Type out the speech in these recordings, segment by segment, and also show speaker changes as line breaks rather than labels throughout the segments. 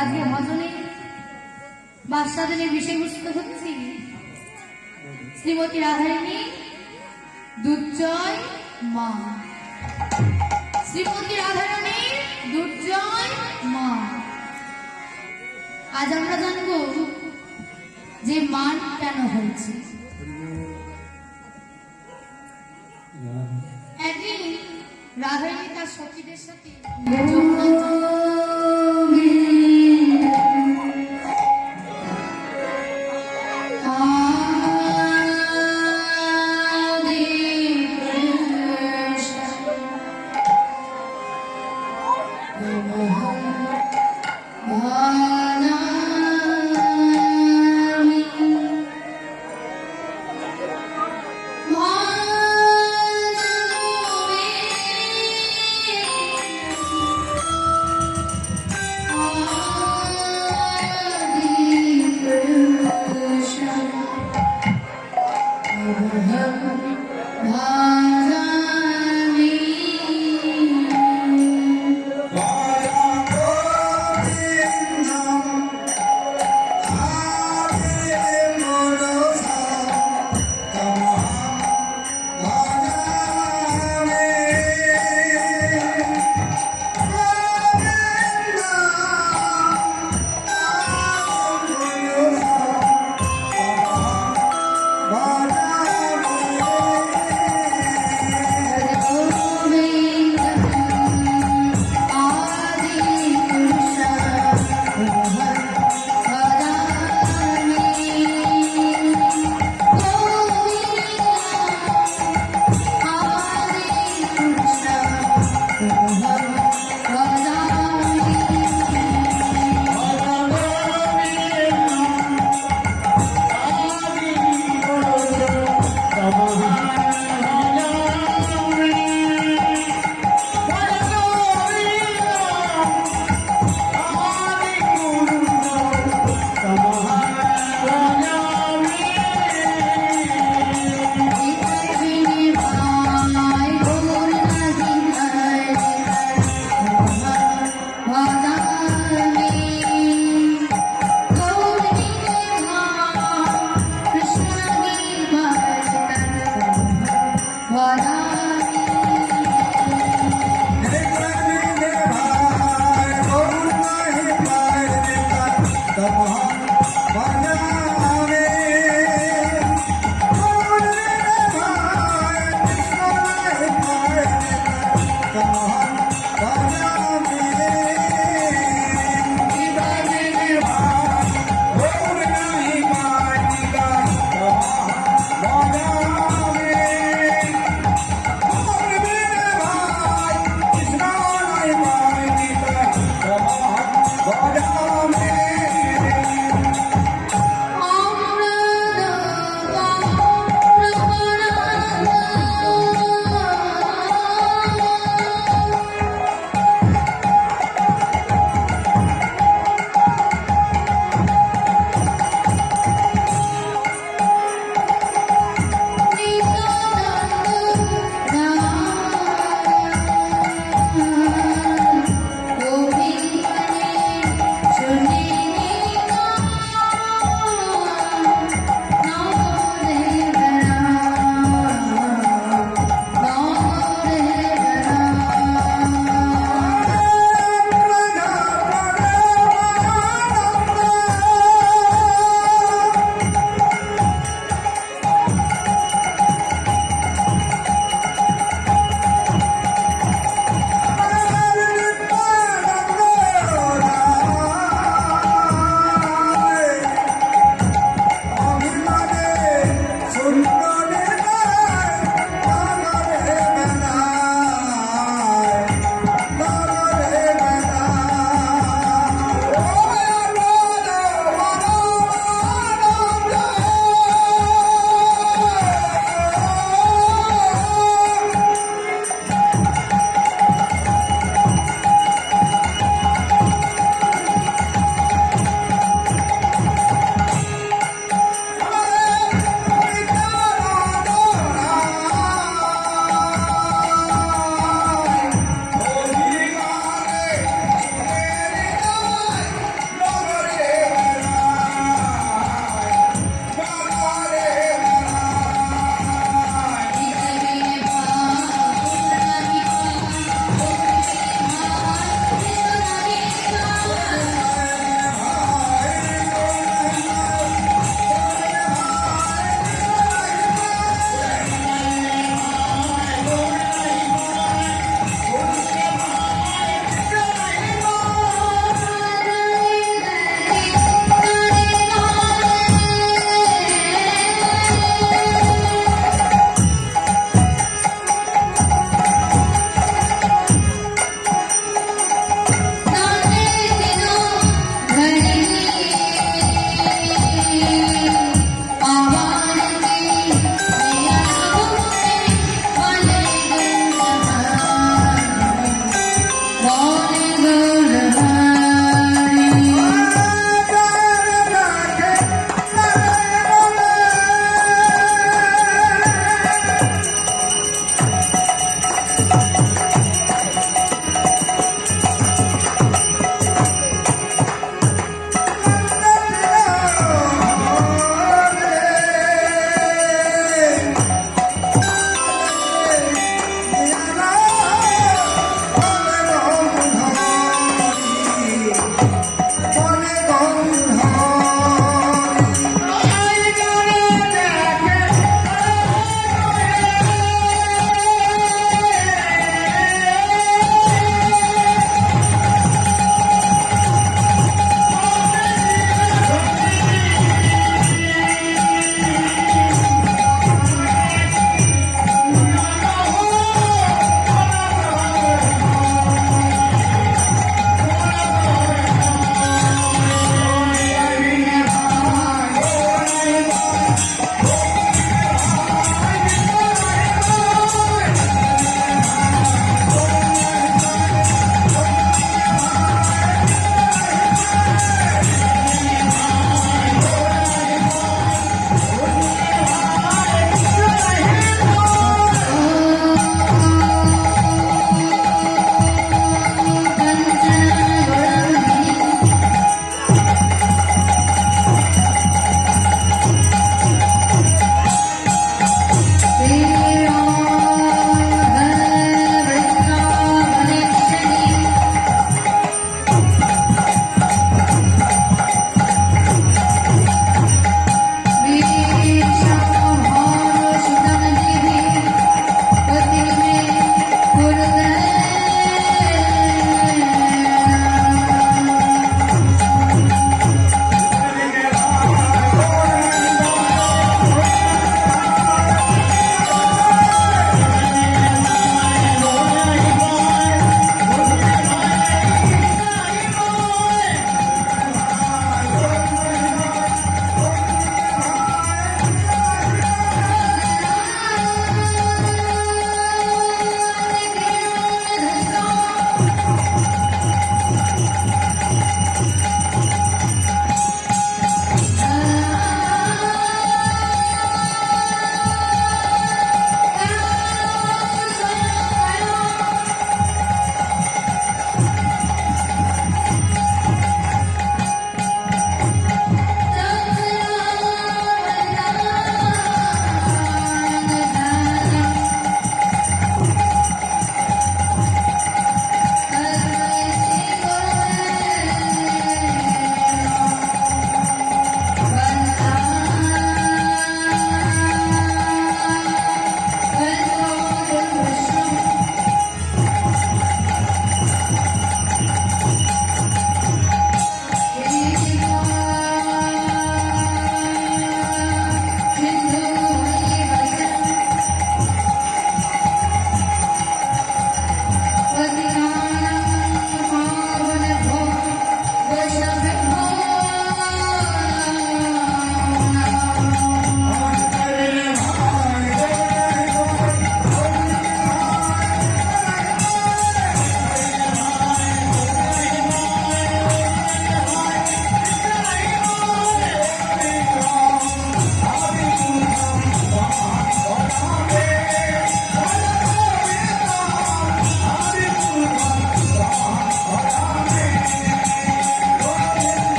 আজকে ভজনে বাদশাদের বিষয়বস্তু হচ্ছে শ্রীমতী রাধারানী দুর্জয় মা। শ্রীমতী রাধারানীর দুর্জয় মা। আজ আমরা জানবো যে মান কেন হয়েছে। একদিন রাধারানী তার সখীদের সাথে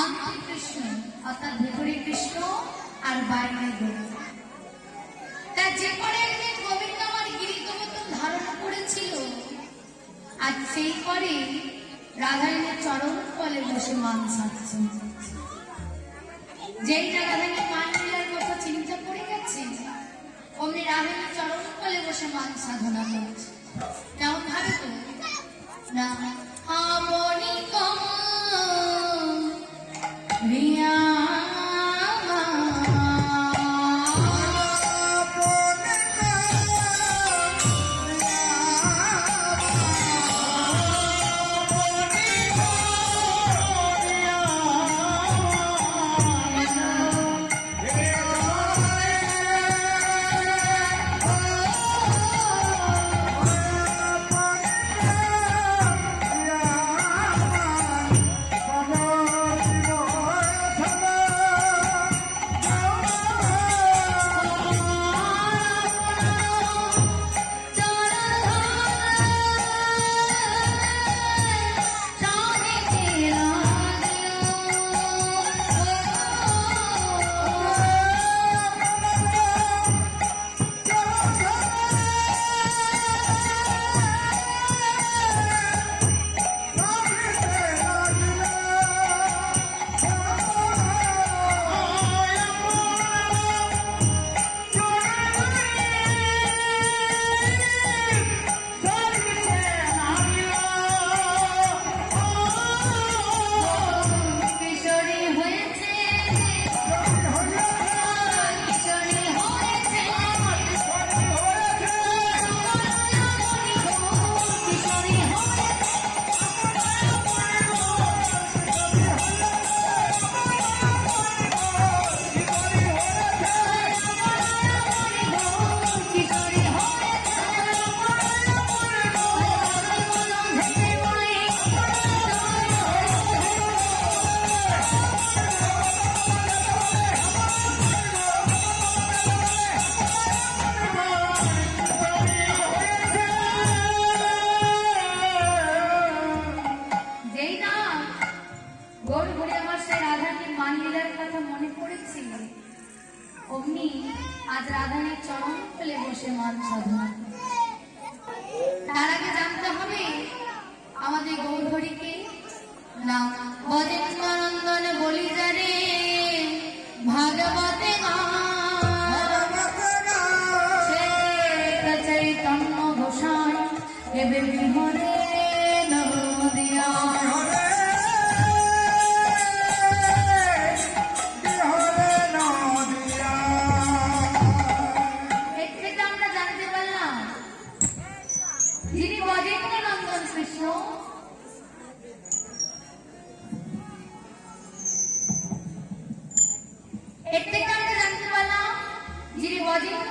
অন্তর কৃষ্ণ অর্থাৎ ভেতরে কৃষ্ণ আর বাইরে গোবিন্দ। তা যে পরে একদিন গোবিন্দ আমার গিরিগোবর্ধন ধারণ করেছিল, আর সেই পরে রাধারানীর চরণ তলে বসে মান সাধছেন। যেই না রাধারানী মান লীলার কথা চিন্তা করে গেছে, অমনি রাধারানীর চরণ তলে বসে মান সাধনা করছে। কেমন ভাবে তো না আমনি কম রিয়া অগ্নি আজ রাধারানীর চরণ তলে বসে মান সাধনা। তার আগে জানতে হবে আমাদের গৌরহরিকে না বজেন্দ্রনন্দন বলি যারে ভাগবতে চৈতন্য ঘোষায় এবে বিহরে নদিয়া।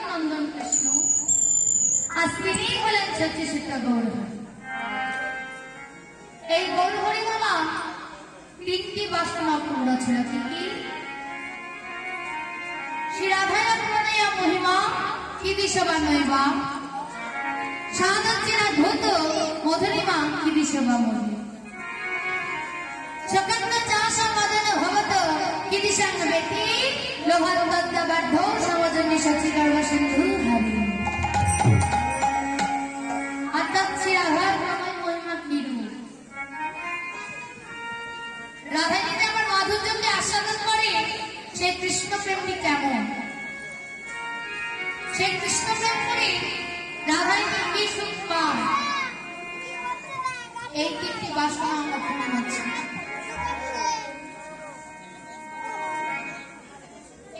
নন্দন কৃষ্ণ আজ তিনি হলেন সত্যিসিদ্ধ গৌরহরি। এই গৌরহরি বাবা তিনটি বাসনা পূর্ণ ছিল। কি কি? শ্রী রাধায়া প্রণয়া মহিমা কি দিশবা নৈবা সাধচিরা ধূত মধুরিমা কি দিশবা মহি সকন্দ চাষ মদন ভবত কি দিশাং বেটি লোহাত্তদ্দ বার্ধ সমাজনী সচিগর্ভ সিন্ধু ভাবি। অর্থাৎ শ্রী রাধার প্রণয় মহিমা কি রূপ। রাধারানী যে আমার মাধুর্যকে আস্বাদন করে, সেই কৃষ্ণ প্রেমটি কেমন, সেই কৃষ্ণ প্রেম করে রাধারানী কি সুখ পায়, এই তিনটি বাসনা আমরা পূর্ণ হচ্ছে।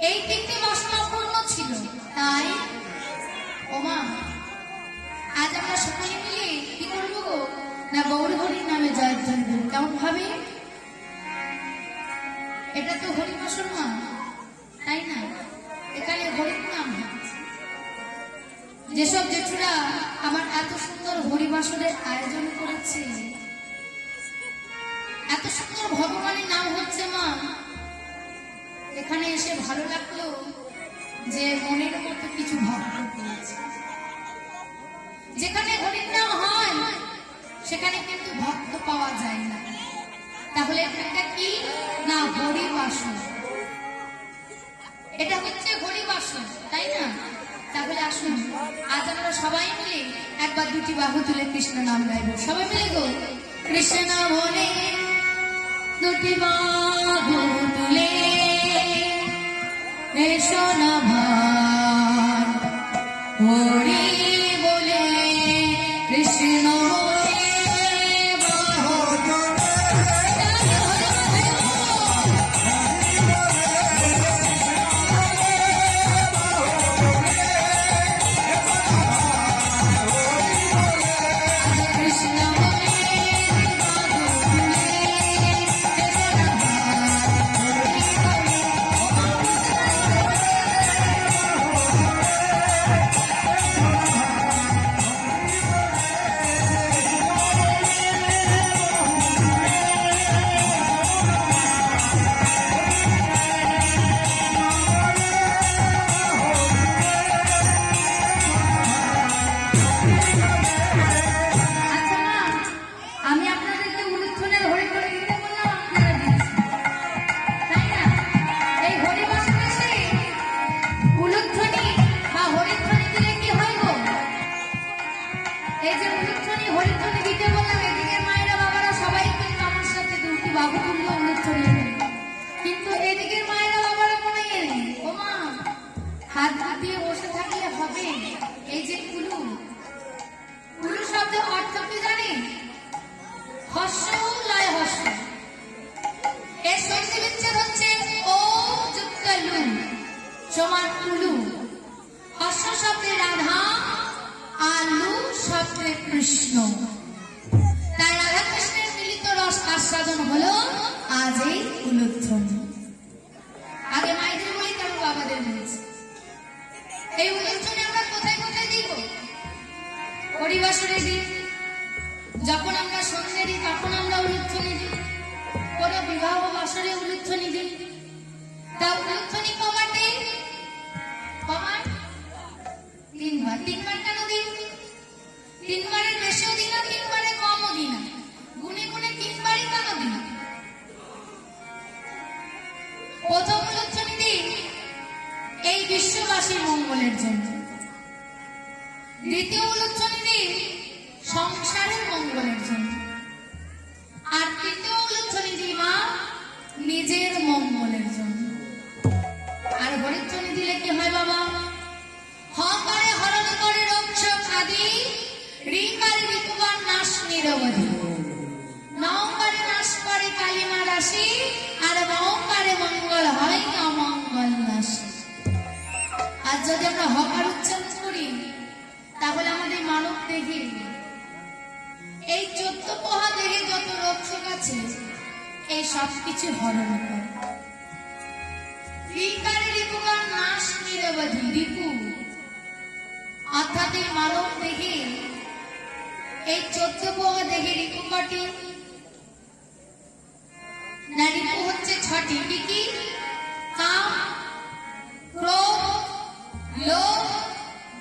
এই তিনটি বাসনা পূর্ণ ছিল। তাই ওমা আজ আমরা সকলে মিলে কি করবো না গৌরহরির নামে জয়ধ্বনি দেব। কেমন ভাবে? এটা তো হরিবাসর না, তাই না? এখানে হরির নাম। যেসব জেঠুরা আমার এত সুন্দর হরিবাসরের আয়োজন করেছে, এত সুন্দর ভগবানের নাম হচ্ছে মা, এখানে এসে ভালো লাগলো যে মনের মতো কিছু ভক্ত পেয়েছে। যেখানে হরির নাম হয় সেখানে কিন্তু ভক্ত পাওয়া যায় না। তাহলে এটা কি না হরিবাসন, এটা হচ্ছে হরিবাসন, তাই না? তাহলে আসুন আজ আমরা সবাই মিলে একবার দুটি বাহু তুলে কৃষ্ণ নাম গাইব, সবাই মিলে গো। কৃষ্ণ বলে দুটি বাহু তুলে এসো না ভাই, হরি বলে কৃষ্ণ সমান উলু, হর্ষ শব্দে রাধা, আলু শব্দে কৃষ্ণ। তাই রাধা কৃষ্ণের মিলিত রস আস্বাদন হলো আজ এই উলুধ্বনি। আগে মাইদের বলি, তারপর বাবাদের বলছি। এই উলুধ্বনি আমরা কোথায় কোথায় দিব? হরিবাসরে দিই, যখন আমরা সন্ধ্যে দিই তখন আমরা উলুধ্বনি দিই, কোন বিবাহ বাসরে উলুধ্বনি দিই। তা উলুধ্বনি কবার দিই? কবার? তিনবার। তিনবার কেন দিই? তিনবারের বেশিও দিই না, তিনবারের কমও দিই না, গুনে গুনে তিনবারই কেন দিই? প্রথম উলুধ্বনি দিই এই বিশ্ববাসীর মঙ্গলের জন্য, দ্বিতীয় উলুধ্বনি দিই সংসারের মঙ্গলের জন্য, আর তৃতীয় উলুধ্বনি দিই মা নিজের মঙ্গলের জন্য। আর হরিধ্বনি দিলে কি হয় বাবা? হকারে হরণ করে রক্ষক আদি, রিকারে রিপুবার নাশ নিরবধি, নৌকারে নাশ করে কালিমা রাশি, আর মৌকারে মঙ্গল হয় অমঙ্গল নাশি। আর যদি আমরা হকার উচ্চারণ করি তাহলে আমাদের মানব দেহে এই 14 পোহা দেহে যত রক্ষক আছে এই সব কিছু হরণ করে। রিকারে রিপুবার নাশ নিরবধি, রিপু অর্থাৎ এই মানব দেহে এই 14 পোহা দেহে রিপু কটি না? রিপু হচ্ছে 6টি। কি কি? কাম, ক্রোধ, লোভ,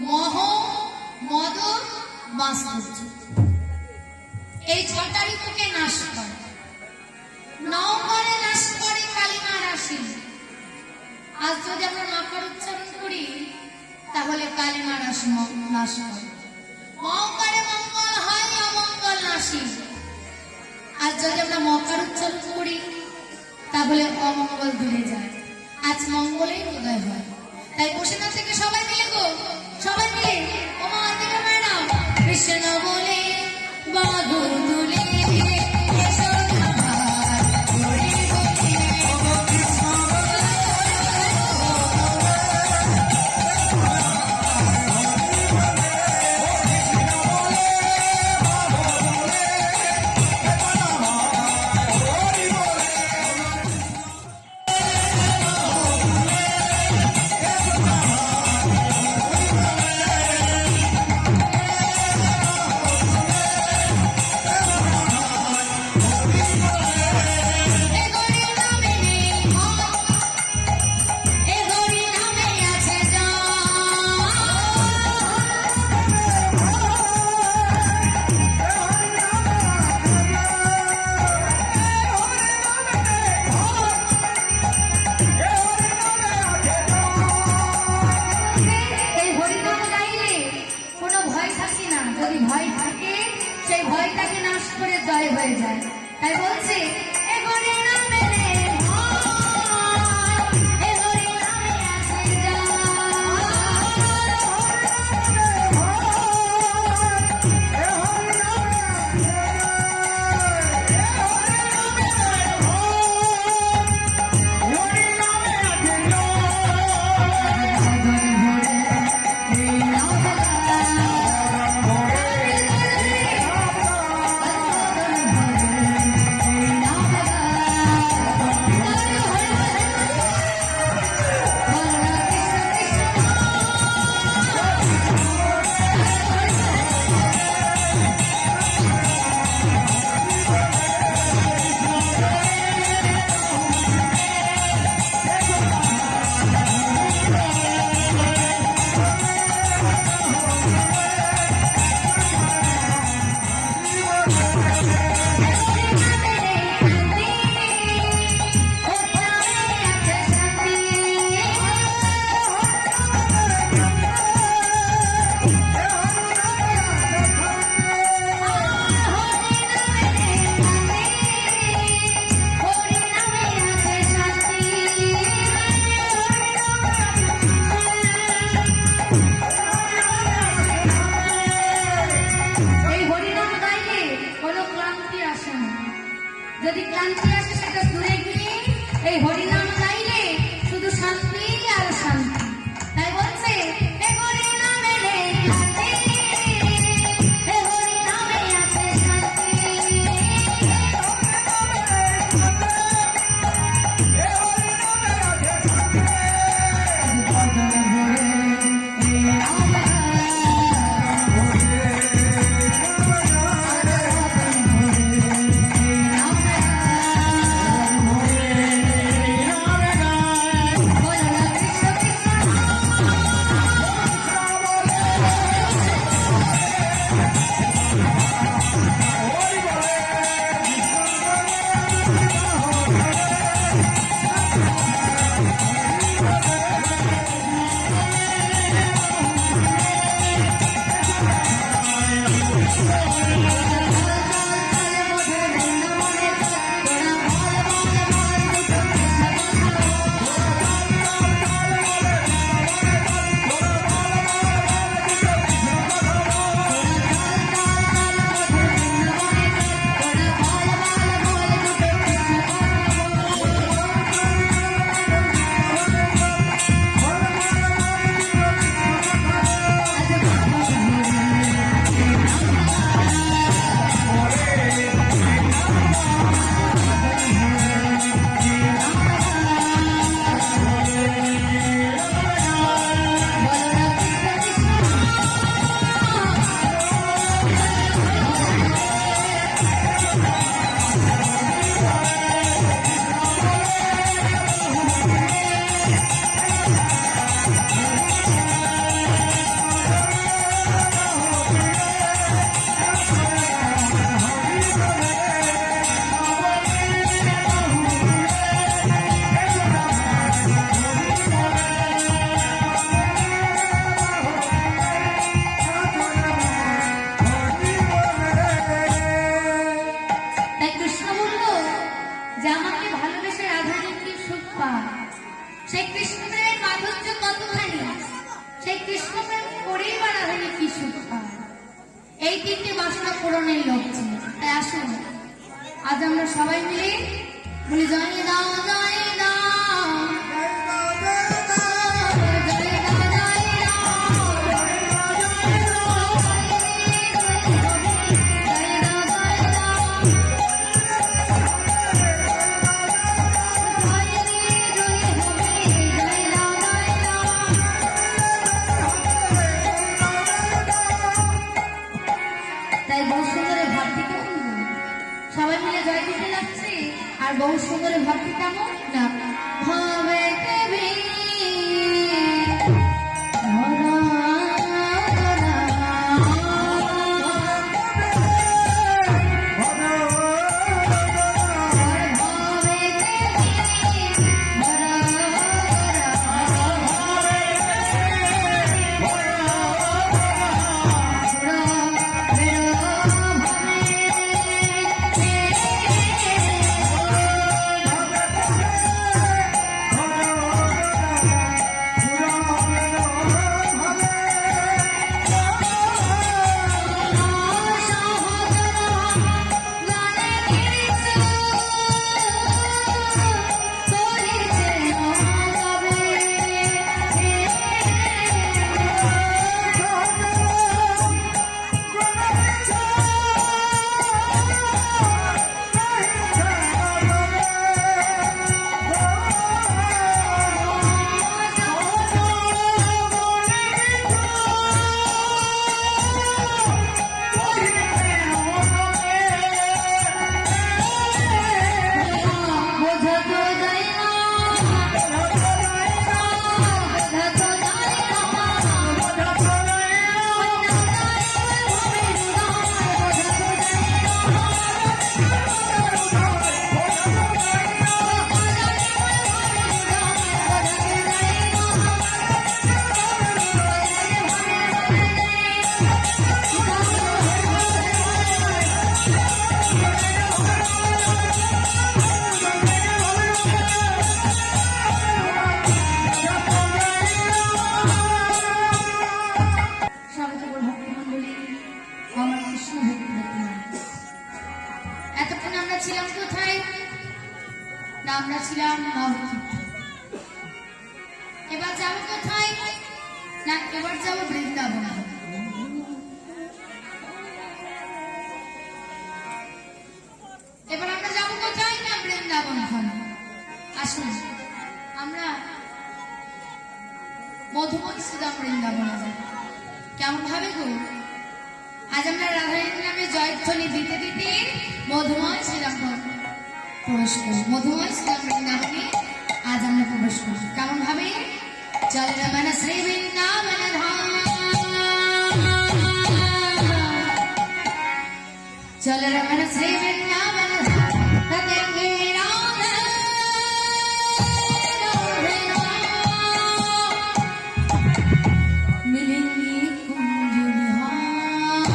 মোহ, মদ, মাৎসর্য। এই 6টা রিপুকে নাশ করে। নৌকারে নাশ করে কালিমা রাশি। আজ যদি আমরা নৌকার উচ্চারণ করি তাহলে কালিমা রাশি নাশ করে। মৌকারে মঙ্গল হয় অমঙ্গল নাশি। আজ যদি আমরা মকার উচ্চারণ করি তাহলে অমঙ্গল দূরে যায়, আজ মঙ্গলেই উদয় হয়। তাই বসে না থেকে সবাই মিলে গো, সবাই মিলে ওমা দিকে ম্যাডাম কৃষ্ণ বলে বাহু তুলে রাধাকে ভালোবেসে রাধাকে কি সুখ পায়, সেই কৃষ্ণ প্রেমের মাধুর্য কতখানি, সেই কৃষ্ণ প্রেম করেই বা রাধাকে কি সুখ পায়। এই তিনটি বাসনা পূরণের লক্ষ্যে তাই আসুন আজ আমরা সবাই মিলে বলি জয় রাম জয় রাম আর বহু সুন্দরের ভক্তি কেমন না ভাবে দেবী আমরা ছিলাম নবদ্বীপে। এবার যাবো কোথায় না, এবার যাবো বৃন্দাবন। এবার আমরা যাবো কোথায় না, বৃন্দাবন। আসুন আমরা মধুময় শ্রীরাম বৃন্দাবনে যাব। কেমন ভাবে গো, আজ আমরা রাধারানীর নামে জয়ধ্বনি দিতে দিতে মধুময় শ্রীরাম প্রবেশ করি। মধুময় শ্রীরাম বৃন্দাবনে আজ আমরা প্রবেশ করি। কেমন ভাবে, চল রমন শ্রী বৃন্দাবন ধাম, চল রমন শ্রী বৃন্দাবন ধাম, তদেঙ্গে রাম मिलेंगे कुंज बिहारी,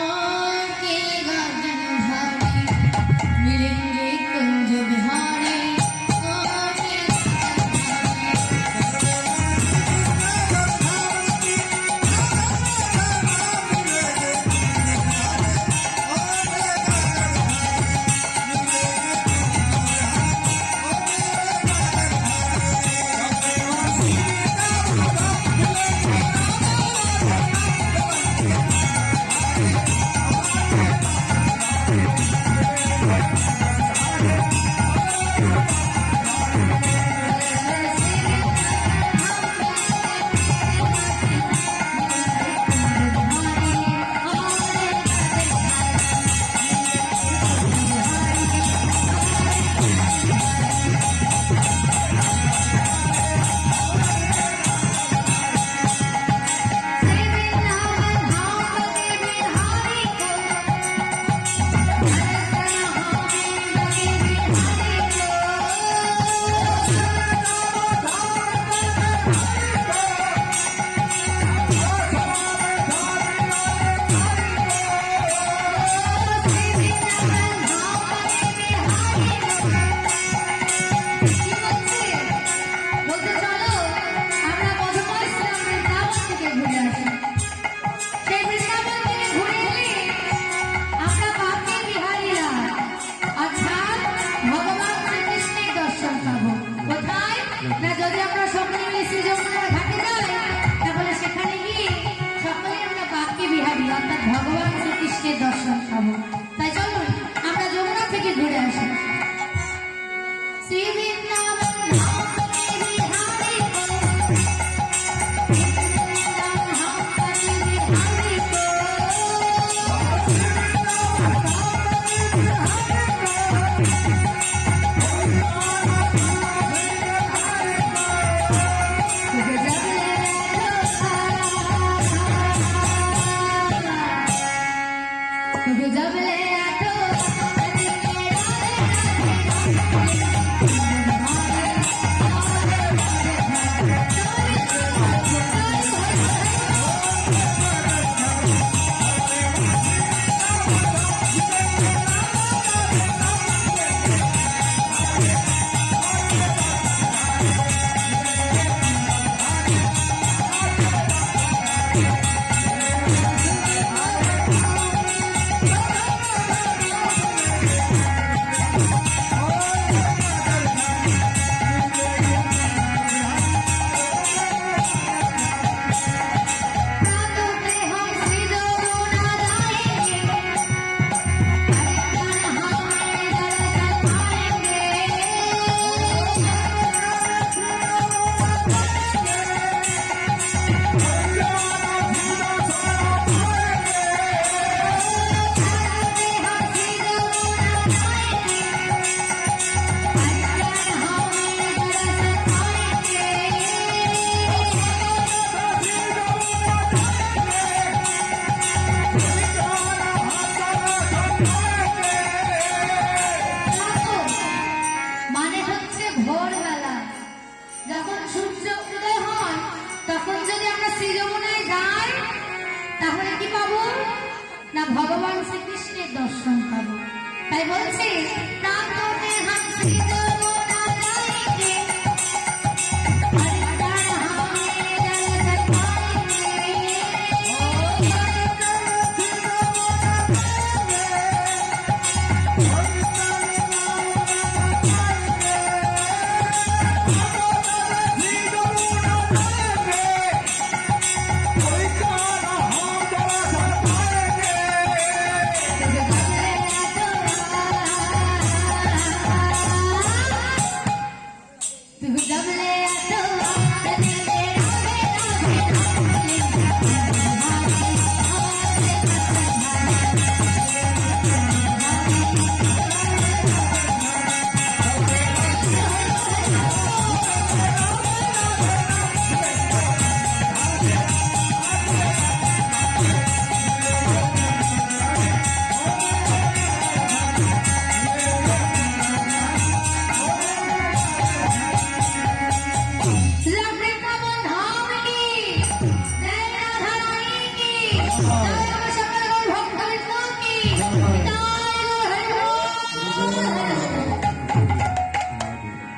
आके गगन भारी, मिलेंगे कुंज बिहारी, आके गगन भारी। দেখাবো। তাই চলুন আমরা যমুনা থেকে ঘুরে আসি। শ্রী বৃন্দাবন তাহলে কি পাবো না ভগবান শ্রীকৃষ্ণের দর্শন পাবো। তাই বলছে প্রান্তরে হাসি যমুনা যাইতে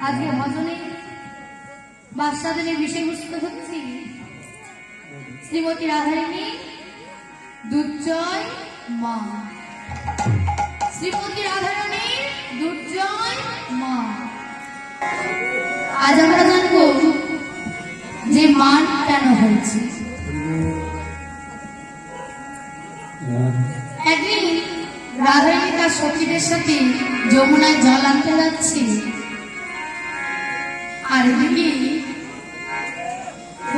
আজকে ভজনে বাদশাদের বিষয়বস্তু হচ্ছে শ্রীমতী রাধারানী দুর্জয় মা। শ্রীমতী রাধারানী দুর্জয় মা। আজ আমরা জানবো যে মান কেন হয়েছে। একদিন রাধারানী তার সখীদের সাথে যমুনায় জল আনতে যাচ্ছে, আর এদিকে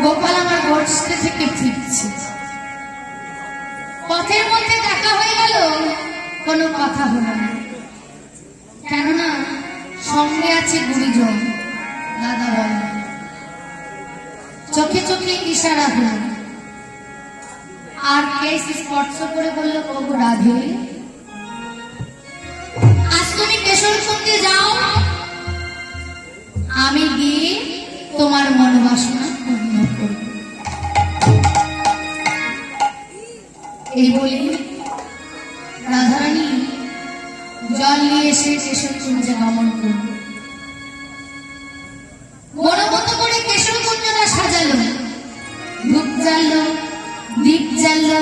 গোপাল আমার গোষ্ঠী থেকে ফিরছে। পথের মধ্যে দেখা হয়ে গেল, কোনো কথা হলো না, কেননা সঙ্গে আছে গুরুজন। দাদা বল, চোখে চোখে ইশারা হলো, আর কেশ স্পর্শ করে বলল, প্রভু রাধে, আজ তুমি কেশরকুঞ্জে যাও, আমি গিয়ে তোমার মনোবাসনা পূর্ণ করব। এই বলে রাধারানী জল নিয়ে এসে কেশরকুঞ্জে গমন করল। মনোমত করে কেশরকুঞ্জটা সাজালো, ধূপ জ্বাললো, দীপ জ্বাললো,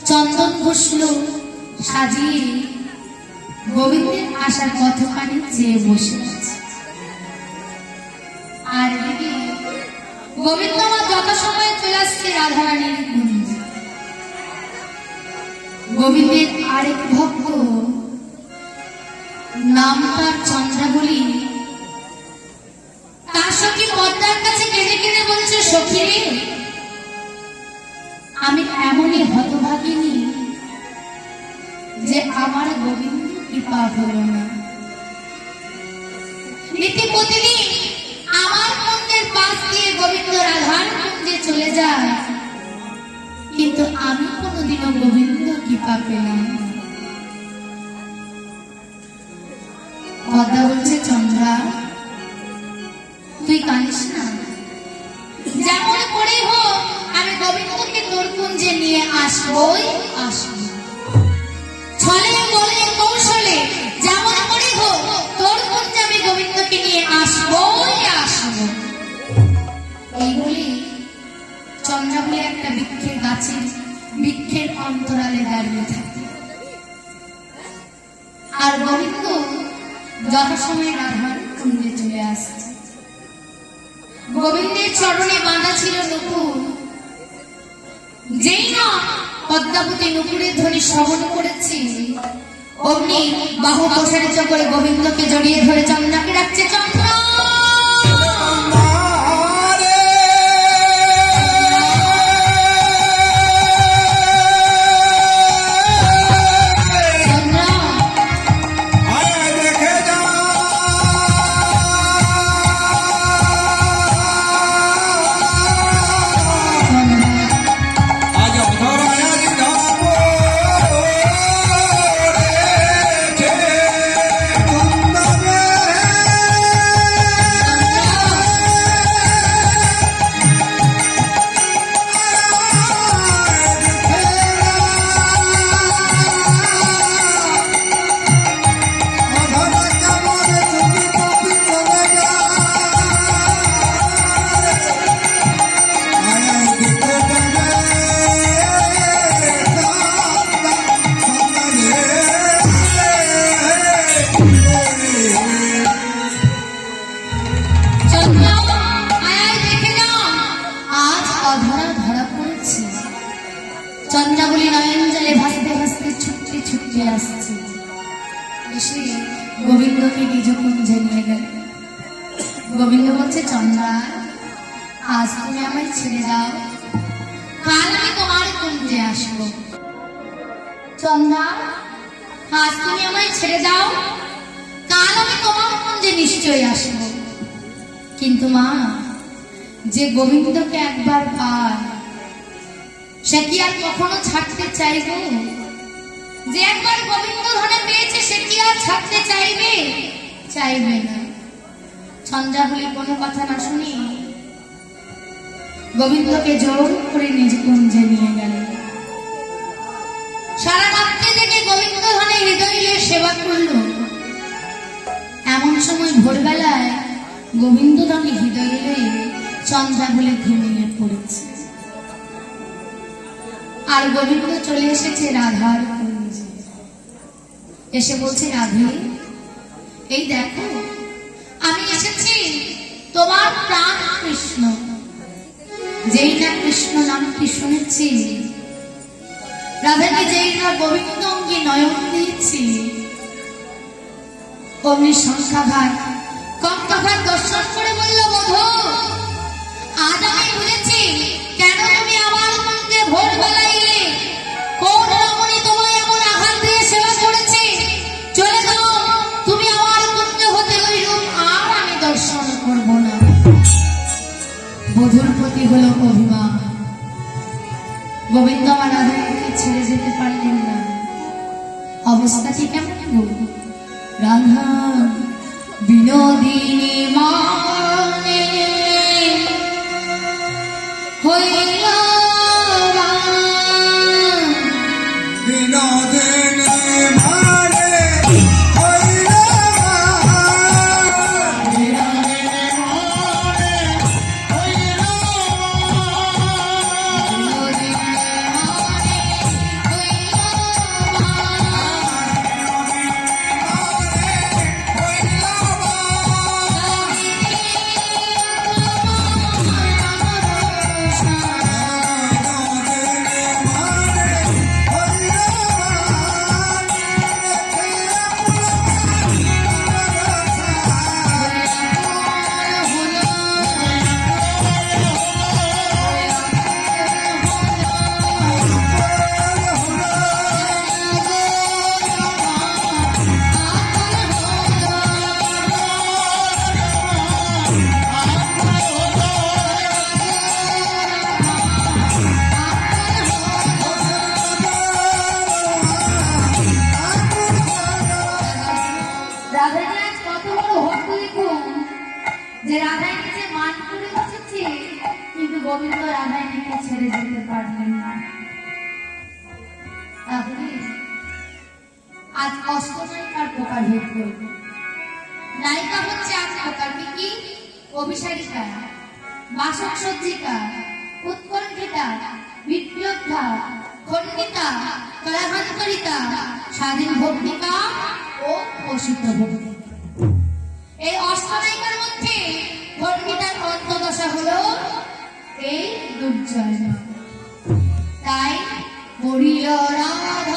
চন্দন ঘষল, সাজিয়ে গোবিন্দের আসার পথখানে চেয়ে বসে আছে। আর এদিকে গোবিন্দ মা যত সময় চলে আসছে রাধারানীর কুঞ্জে। গোবিন্দের আরেক ভক্ত নাম তার চন্দ্রাবলী, তার সখী পদ্মার কাছে কেঁদে কেঁদে বলছে, সখী রে, আমি এমনই হতভাগিনী যে আমার গোবিন্দ কৃপা হলো না। নীতি প্রতিদিন আমার কুঞ্জের পাশ দিয়ে গোবিন্দ রাধার কুঞ্জে চলে যায়, কিন্তু আমি কোনোদিনও গোবিন্দ কৃপা পেলাম না। পদ্মা বলছে, চন্দ্রা তুই কাঁদিস না, যেমন করে হোক আমি গোবিন্দকে তোর কুঞ্জে নিয়ে আসবই আসবো, ছলে বলে কৌশলে যেমন করে হোক তোর কুঞ্জে আমি গোবিন্দকে নিয়ে আসবই আসবো। এই বলে চন্দ্রা বলে একটা বৃক্ষের গাছে বৃক্ষের অন্তরালে দাঁড়িয়ে থাকে, আর গোবিন্দ যথাসময়ে রাধার কুঞ্জে চলে আসছে। গোবিন্দের চরণে বাঁধা ছিল নুপুর, যেই না পদ্মাবতী নুপুরের ধ্বনি শ্রবণ করেছি, অগ্নি বাহু প্রসারিত করে গোবিন্দকে জড়িয়ে ধরে চন্দ্রাকে রাখছে, চন্দ্রা চন্দ্রাবলী নয়ন জলে ভাসতে ভাসতে ছুটতে ছুটতে আসছে, এসে গোবিন্দকে নিজ কুঞ্জে নিয়ে গেল। গোবিন্দ বলছে, চন্দ্রা আজ তুমি আমায় ছেড়ে দাও, কাল আমি তোমার কুঞ্জে আসবো। চন্দ্রা আজ তুমি আমায় ছেড়ে দাও, কাল আমি তোমার কুঞ্জে নিশ্চয়ই আসবো। কিন্তু মা, যে গোবিন্দকে একবার পায় সে কি আর কখনো ছাড়তে চাইবে? যে একবার গোবিন্দ ধনে পেয়েছে সে কি আর ছাড়তে চাইবে? চাইবে না। চন্দ্রাবলী কোনো কথা না শুনি গোবিন্দকে জোর করে নিজ কুঞ্জে নিয়ে গেল। সারা রাত্রি থেকে গোবিন্দ ধনে হৃদয়ে সেবা করল। এমন সময় ভোরবেলায় গোবিন্দ ধনে হৃদয়ে চন্দ্রাবলী ঘুমিয়ে পড়েছে, আর গোবিন্দ চলে এসেছে রাধার কুঞ্জে। এসে বলছে, রাধে এই দেখো আমি এসেছি তোমার প্রাণ কৃষ্ণ। যেই না কৃষ্ণ নামটি শুনেছি, রাধাকে যেই না গোবিন্দ অঙ্গে নয়ন দিয়েছি, অমনি সংখ্যাঘাত কঙ্কাঘাত দর্শন করে বলল, বধূ আজ আমি বুঝেছি কেন তুমি আমার কুঞ্জে ভোরবেলা এলে। কোন রমণী তোমায় এমন আঘাত দিয়ে সেবা করেছে? চলে যাও, তুমি আমার কুঞ্জ হতে ওই রূপ আর আমি দর্শন করব না। বধূর প্রতি হলো অভিমান। গোবিন্দ আমার রাধাকে ছেড়ে যেতে পারলেন না। অবস্থাটি কেমন গো? রাধা বিনোদিনী মানে হইল গোবিন্দ রাধারানীকে ছেড়ে যেতে পারলেন না। তাহলে আজ অষ্টনায়িকার প্রকারভেদ করব। নায়িকা হচ্ছে আজ প্রকার কি? অভিসারিকা, বাসক সজ্জিকা, উৎকণ্ঠিতা, বিপ্লব্ধা, খণ্ডিতা, কলাহান্তরিতা, স্বাধীন ভক্তিকা ও প্রসিদ্ধ ভক্তি। এই অষ্টনায়িকার মধ্যে খণ্ডিতার অন্তদশা হলো এই দুর্জয়। তাই পড়িল রাধার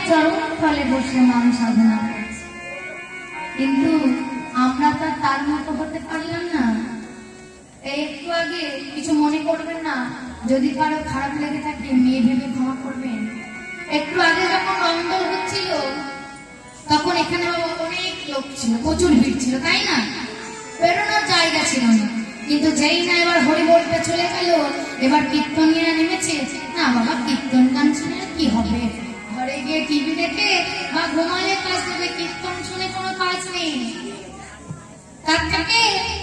চরণ তলে, বসে নাম সাধনা করছে। কিন্তু আমরা তো তার মতো হতে পারলাম না। এই একটু আগে কিছু মনে করবেন না, যদি কারো খারাপ লেগে থাকে মেয়ে ভেবে ক্ষমা করবেন। একটু আগে যখন রংদল হচ্ছিল তখন এখানে অনেক লোক ছিল, প্রচুর ভিড় ছিল, তাই না? বেরোনোর জায়গা ছিল না। কিন্তু যেই না এবার হরি বলতে চলে গেল, এবার কীর্তনীরা নেমেছে। না বাবা, কীর্তন গান শুনে কি হবে? ঘরে গিয়ে টিভি দেখে বা ঘুমালে কাজ দেবে, কীর্তন শুনে কোনো কাজ নেই। তার থেকে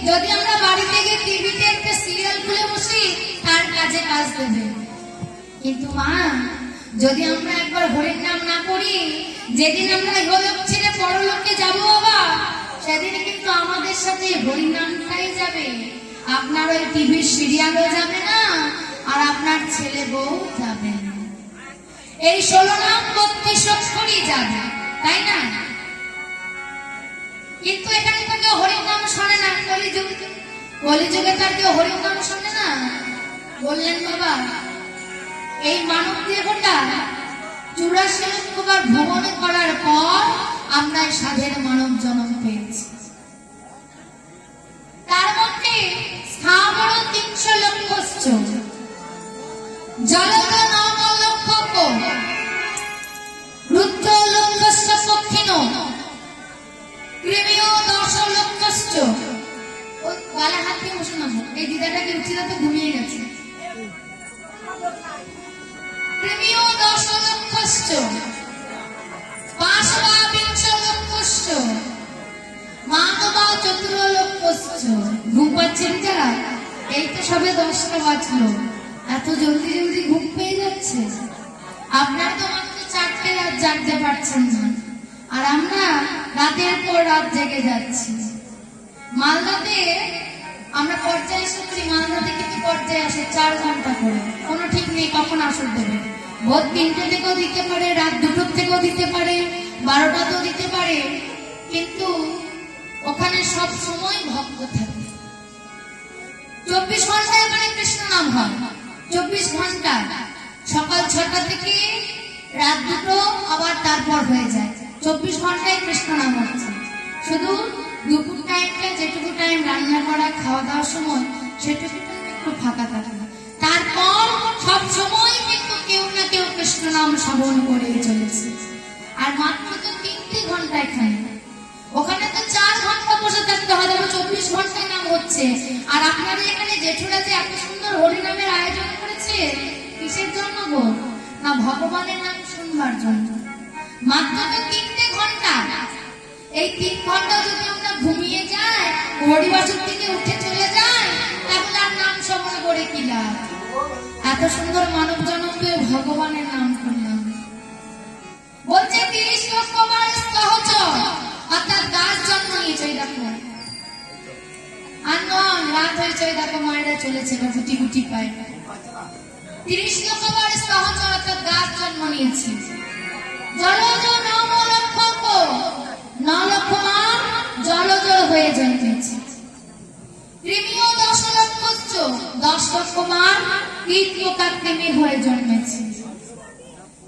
যদি আমরা বাড়িতে গিয়ে টিভিতে একটা সিরিয়াল খুলে বসি, তার কাজে কাজ দেবে। কিন্তু মা, যদি আমরা একবার হরির নাম না করি, যেদিন আমরা ইহলোক ছেড়ে পরলোকে যাবো বাবা, সেদিন কিন্তু আমাদের সাথে হরির নামটাই যাবে। আপনার ওই টিভির সিরিয়ালও যাবে না, আর আপনার ছেলে বউ যাবে না। এই 16 নাম 32 অক্ষরই যাবে, তাই না? কিন্তু এখানে তো কেউ হরির নাম শোনে না। কলিযুগে তার কেউ হরির নাম শোনে না। বললেন বাবা, এই মানব দেহটা 84 লক্ষবার ভ্রমণ করার পর আমরা সাধের মানব জন্ম পেয়েছি। তার মধ্যে স্থাবর 300 লক্ষ, জলদ 9 লক্ষ, রুদ্র লক্ষস্য পক্ষিণ, কৃমিও 10 লক্ষস্য। গলা হাত দিয়ে বসে না, এই দিদাটাকে উঠিয়ে তো ঘুমিয়ে গেছে। কৃমিও 10 লক্ষস্য, পাশবা 20 লক্ষস্য, মানবা 14 লক্ষস্য। ঘুম পাচ্ছেন যারা? এই তো সবে 10টা বাজলো, এত জলদি জলদি ঘুম পেয়ে যাচ্ছে। আপনার তো মাত্র 4টে রাত জাগতে পারছেন না, আর আমরা রাতের পর রাত জেগে যাচ্ছি। মালদাতে আমরা পর্যায়ে এসে করি, মালদাতে কিন্তু পর্যায়ে আসে 4 ঘন্টা করে, কোনো ঠিক নেই কখন আসর দেবে। ভোর 3টে থেকেও দিতে পারে, রাত 2টোর থেকেও দিতে পারে, 12টাতেও দিতে পারে। কিন্তু ওখানে সব সময় ভক্ত থাকে। 24 ঘন্টা এখানে কৃষ্ণ নাম হয়। 24 ঘন্টা, সকাল 6টা থেকে রাত 2টো, আবার তারপর হয়ে যায়। 24 ঘন্টায় কৃষ্ণ নাম হচ্ছে। শুধু দুপুর টাইমটা, যেটুকু টাইম রান্না করা খাওয়া দাওয়ার সময়, সেটুকু একটু ফাঁকা থাকে। তারপর সব সময় কিন্তু কেউ না কেউ কৃষ্ণ নাম শ্রবণ করে চলেছে। আর মাত্র তো 3টে ঘন্টা এখানে, ওখানে তো 4 ঘন্টা বসে থাকতে হয়, 24 ঘন্টায় নাম হচ্ছে। আর আপনাদের এখানে জেঠুরা যে এত সুন্দর হরিনামের আয়োজন করেছে, কিসের জন্য গো? না ভগবানের নাম শুনবার জন্য। মাত্র তো 3টে ঘন্টা। এই 3 ঘন্টা যদি আমরা ঘুমিয়ে যাই, হরিবাসর থেকে উঠে চলে যাই, তাহলে আর নাম শ্রবণ করে কি লাভ? এত সুন্দর মানব জন্ম পেয়ে ভগবানের নাম করলাম, লক্ষবার সহজ অর্থাৎ দাস জন্ম নিয়েছে। দেখো আর নন রাত হয়েছে, দেখো মায়েরা চলেছে গুটি গুটি পায়। 30 লক্ষবার সহজ অর্থাৎ দাস জন্ম নিয়েছে। জলজ নব লক্ষ 9 লক্ষ মান জলজ হয়ে জন্মেছে। কৃমিও 10 লক্ষ 10 লক্ষ মান কীট পোকা কৃমি হয়ে জন্মেছে।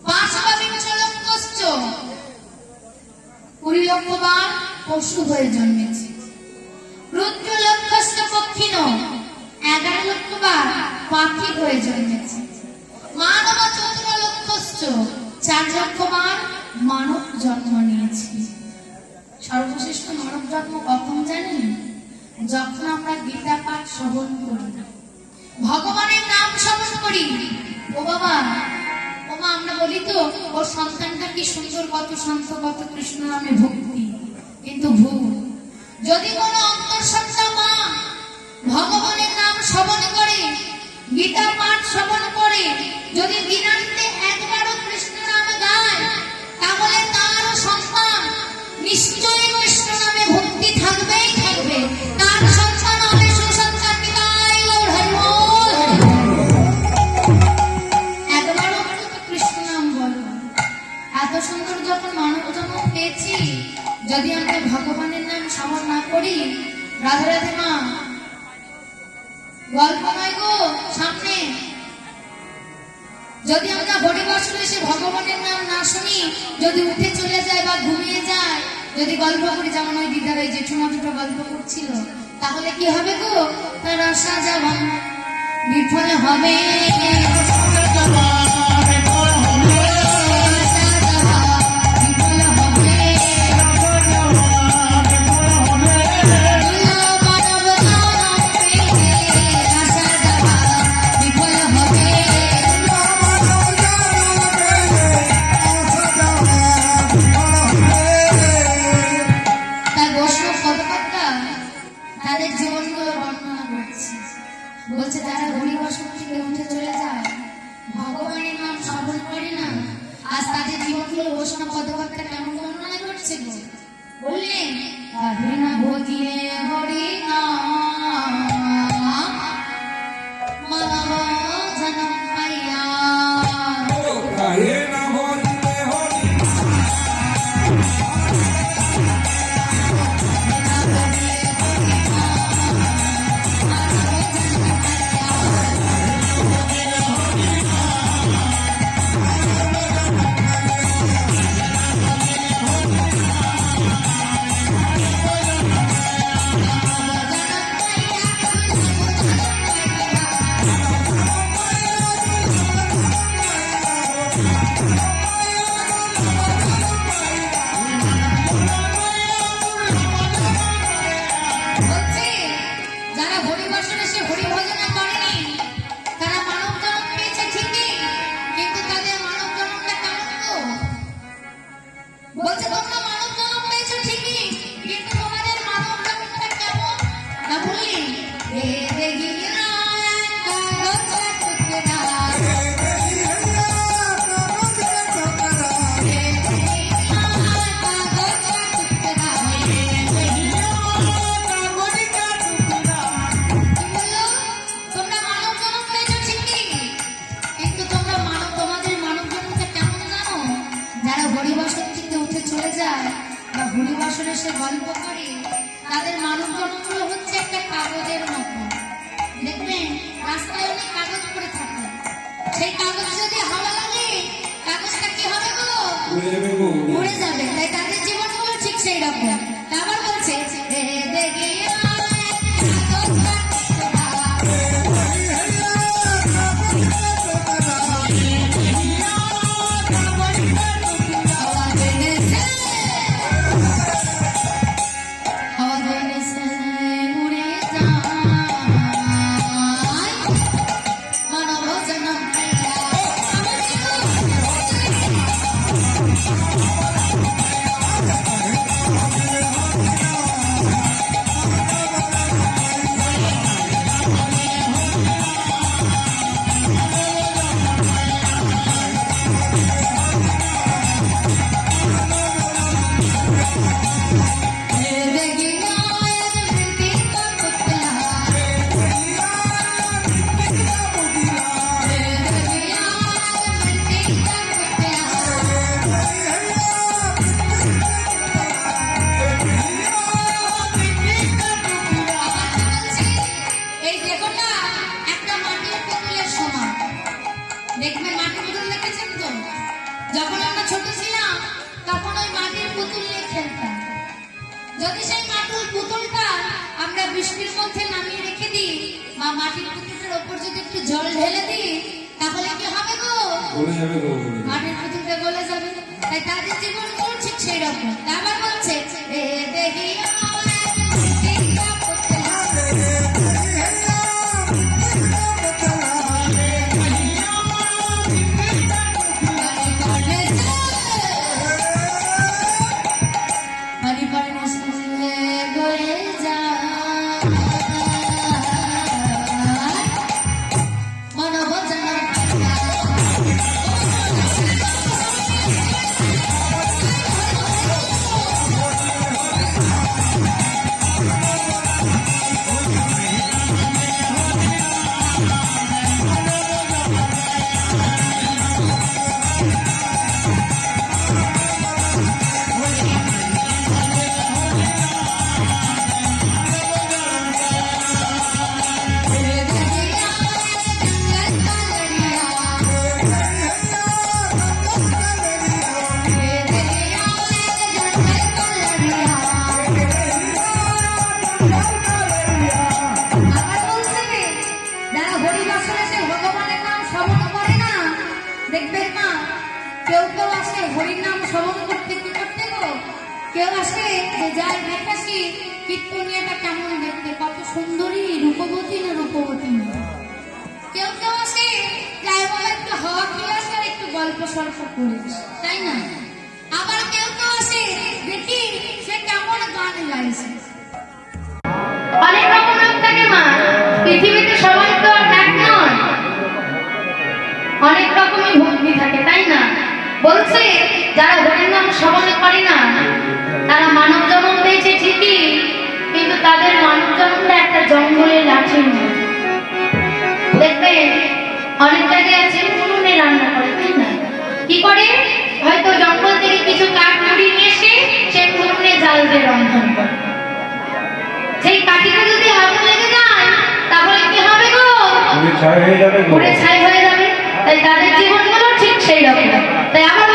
5 লক্ষ 20 লক্ষ মান পশু হয়ে জন্মেছে। রুদ্র লক্ষ পক্ষিণ 11 লক্ষ বার পাখি হয়ে জন্মেছে। মানব 14 লক্ষ 4 লক্ষ বার মানব জন্ম নিয়েছে। সর্বশ্রেষ্ঠ মানব জন্ম কখন জানেন? যখন আমরা গীতা পাঠ শ্রবণ করি, ভগবানের নাম শ্রবণ করি। ও বাবা ও মা, আমরা বলি তো ওর সন্তানটা কি সুন্দর, কত শান্ত, কত কৃষ্ণ নামে ভক্তি, কিন্তু ভুল। যদি কোনো অন্তঃসত্ত্বা মা ভগবানের নাম শ্রবণ করে, গীতা পাঠ শ্রবণ করে, যদি দিনান্তে একবারও কৃষ্ণ নাম গায়, তাহলে তার সন্তান নিশ্চয়ই কৃষ্ণ নামে ভক্তি থাকবেই থাকবে। তার সন্তান হবে সুসন্তান। নিতাই গৌর হরি বল। একবারও কৃষ্ণ নাম বলো। এত সুন্দর যখন মানব জন্ম পেয়েছি, যদি আমরা ভগবানের নাম শ্রবণ না করি, রাধে রাধে মা, গল্প নয় গো সামনে, যদি আমরা হরিবর্ষণে এসে ভগবানের নাম না শুনি, যদি উঠে চলে যায় বা ঘুমিয়ে যায়, যদি গল্প করি, যেমন ওই দিদার ওই জেঠুমা দুটো গল্প করছিল, তাহলে কি হবে গো? তার আশা যাওয়া বিফল হবে। তাদের জীবনগুলো বর্ণনা করছে, বলছে যারা হরিবর্ষণ থেকে উঠে চলে যায়, ভগবানের নাম শ্রবণ করে না, আজ তাদের জীবনগুলো বৈষ্ণব পদকর্তা কেমন বর্ণনা করছে গো? বললেন রাধে না ভজিয়ে হরি নাম মানব জনম পাইয়া। বৃষ্টির মধ্যে নামিয়ে রেখে দিই বা মাটির পুতুলের ওপর যদি একটু জল ঢেলে দিই তাহলে কি হবে গো?
গলে যাবে গো।
মাটির পুতুলটা গলে যাবে। তাই তাদের জীবন গুলো ঠিক সেই রকম। আবার বলছে এ দেহিয়া দেখবেন না কেউ কেউ আসে হরির নাম স্মরণ করতে কি করতে গো, কেউ আসে যে যায় দেখাসি কীর্তনিয়াটা কেমন দেখতে, কত সুন্দরী, রূপবতী না রূপবতী না। কেউ কেউ আসে যাই বলে একটু হাওয়া খেয়ে আসে আর একটু গল্প সল্প করে, তাই না? আবার কেউ কেউ আসে দেখি সে কেমন গান গাইছে। অনেক রকম রূপ থাকে মা, পৃথিবীতে সবাই তো আর এক নয়, অনেক রকমের ভক্তি থাকে, তাই না? বলছে যারা হরির নাম শ্রবণ করে না তারা মানব জন্ম পেয়েছে ঠিকই, কিন্তু তাদের মানব জন্মটা একটা জঙ্গলের লাঠির মতো। দেখবেন অনেক জায়গায় আছে উনুনে রান্না করে, তাই না? কি করে? হয়তো জঙ্গল থেকে কিছু কাঠ কুড়িয়ে নিয়ে এসে সে উনুনে জাল দিয়ে রন্ধন করে। সেই কাঠিটা যদি আগুন লেগে যায় তাহলে কি হবে গো? পুড়ে ছাই হয়ে যাবে। তাই তাদের জীবনগুলো ঠিক সেই রকম। তাই আমার